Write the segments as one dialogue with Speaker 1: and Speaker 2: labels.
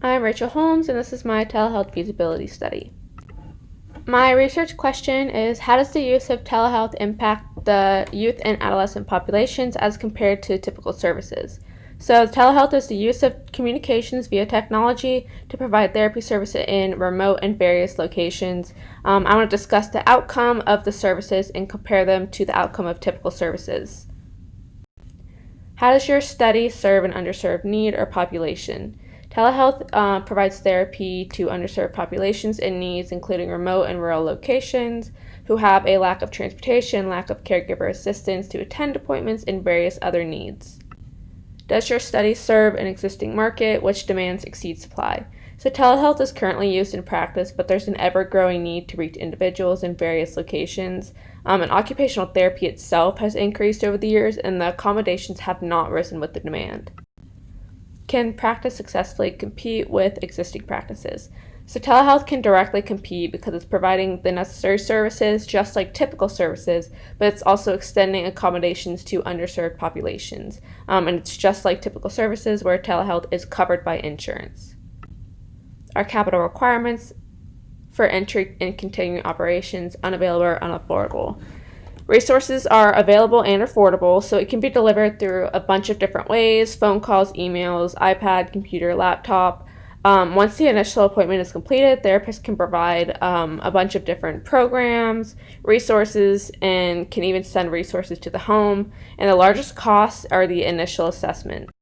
Speaker 1: I'm Rachel Holmes, and this is my telehealth feasibility study. My research question is, how does the use of telehealth impact the youth and adolescent populations as compared to typical services? So telehealth is the use of communications via technology to provide therapy services in remote and various locations. I want to discuss the outcome of the services and compare them to the outcome of typical services. How does your study serve an underserved need or population? Telehealth provides therapy to underserved populations in needs, including remote and rural locations, who have a lack of transportation, lack of caregiver assistance to attend appointments, and various other needs. Does your study serve an existing market which demands exceed supply? So telehealth is currently used in practice, but there's an ever-growing need to reach individuals in various locations. And occupational therapy itself has increased over the years, and the accommodations have not risen with the demand. Can practice successfully compete with existing practices? So telehealth can directly compete because it's providing the necessary services just like typical services, but it's also extending accommodations to underserved populations. And it's just like typical services where telehealth is covered by insurance. Are capital requirements for entry and continuing operations unavailable or unaffordable? Resources are available and affordable, so it can be delivered through a bunch of different ways: phone calls, emails, iPad, computer, laptop. Once the initial appointment is completed, therapists can provide a bunch of different programs, resources, and can even send resources to the home. And the largest costs are the initial assessments.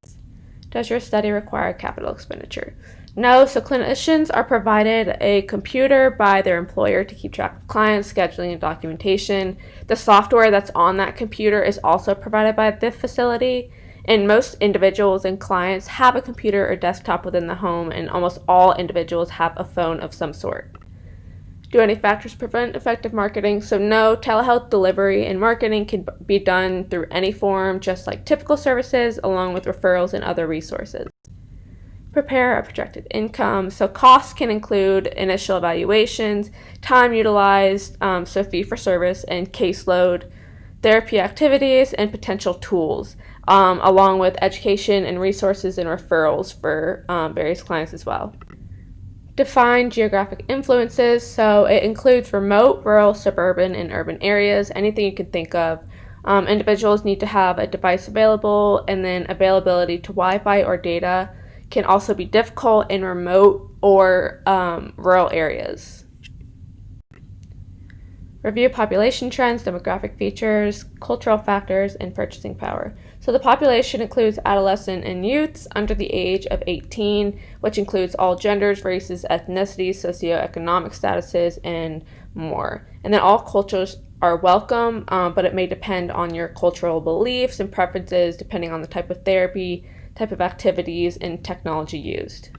Speaker 1: Does your study require capital expenditure? No, so clinicians are provided a computer by their employer to keep track of clients, scheduling, and documentation. The software that's on that computer is also provided by the facility, and most individuals and clients have a computer or desktop within the home, and almost all individuals have a phone of some sort. Do any factors prevent effective marketing? So no, telehealth delivery and marketing can be done through any form, just like typical services, along with referrals and other resources. Prepare a projected income. So costs can include initial evaluations, time utilized, so fee for service and caseload, therapy activities, and potential tools, along with education and resources and referrals for various clients as well. Define geographic influences. So it includes remote, rural, suburban, and urban areas, anything you can think of. Individuals need to have a device available, and then availability to Wi-Fi or data can also be difficult in remote or rural areas. Review population trends, demographic features, cultural factors, and purchasing power. So the population includes adolescent and youths under the age of 18, which includes all genders, races, ethnicities, socioeconomic statuses, and more. And then all cultures are welcome, but it may depend on your cultural beliefs and preferences depending on the type of therapy, type of activities, and technology used.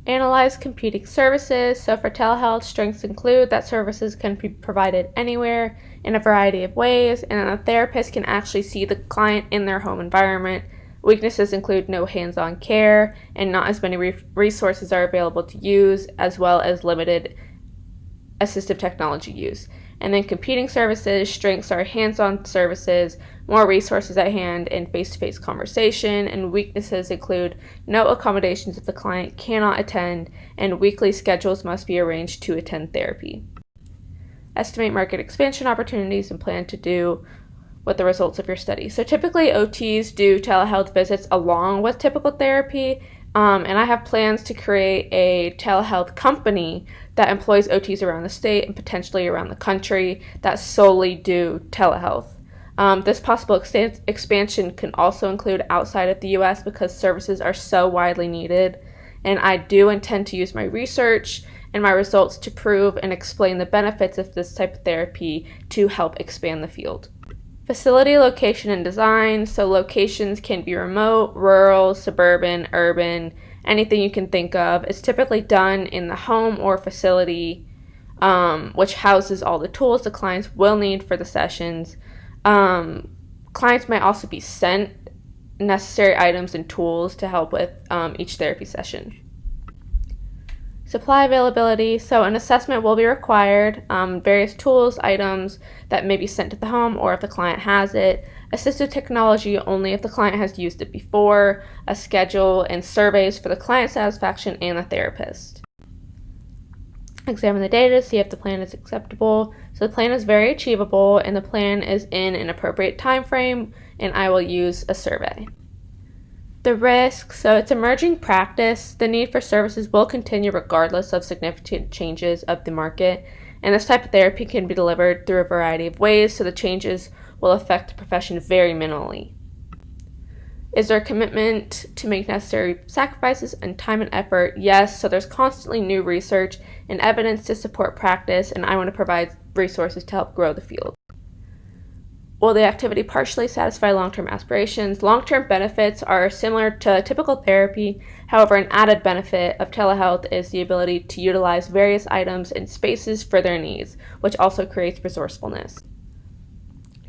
Speaker 1: Analyze competing services. So for telehealth, strengths include that services can be provided anywhere in a variety of ways, and a therapist can actually see the client in their home environment. Weaknesses include no hands-on care, and not as many resources are available to use, as well as limited assistive technology use. And then competing services, strengths are hands-on services, more resources at hand, and face-to-face conversation. And weaknesses include no accommodations if the client cannot attend, and weekly schedules must be arranged to attend therapy. Estimate market expansion opportunities and plan to do with the results of your study. So typically OTs do telehealth visits along with typical therapy, and I have plans to create a telehealth company that employs OTs around the state and potentially around the country that solely do telehealth. This possible expansion can also include outside of the US because services are so widely needed, and I do intend to use my research and my results to prove and explain the benefits of this type of therapy to help expand the field. Facility location and design. So locations can be remote, rural, suburban, urban, anything you can think of. It's typically done in the home or facility, which houses all the tools the clients will need for the sessions. Clients might also be sent necessary items and tools to help with each therapy session. Supply availability. So an assessment will be required, various tools, items that may be sent to the home, or if the client has it. assistive technology only if the client has used it before, a schedule, and surveys for the client satisfaction and the therapist. Examine the data to see if the plan is acceptable. So the plan is very achievable and the plan is in an appropriate time frame, and I will use a survey. The risk, so it's emerging practice. The need for services will continue regardless of significant changes of the market, and this type of therapy can be delivered through a variety of ways, so the changes will affect the profession very minimally. Is there a commitment to make necessary sacrifices in time and effort? Yes, so there's constantly new research and evidence to support practice, and I want to provide resources to help grow the field. Will the activity partially satisfy long-term aspirations? Long-term benefits are similar to typical therapy. However, an added benefit of telehealth is the ability to utilize various items and spaces for their needs, which also creates resourcefulness.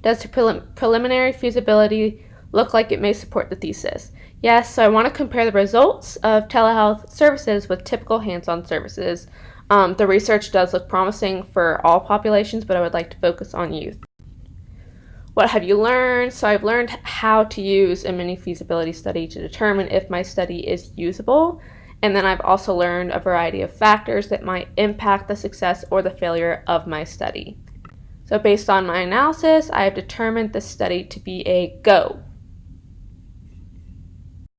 Speaker 1: Does the preliminary feasibility look like it may support the thesis? Yes, so I want to compare the results of telehealth services with typical hands-on services. The research does look promising for all populations, but I would like to focus on youth. What have you learned? So I've learned how to use a mini feasibility study to determine if my study is usable. And then I've also learned a variety of factors that might impact the success or the failure of my study. So based on my analysis, I have determined this study to be a go.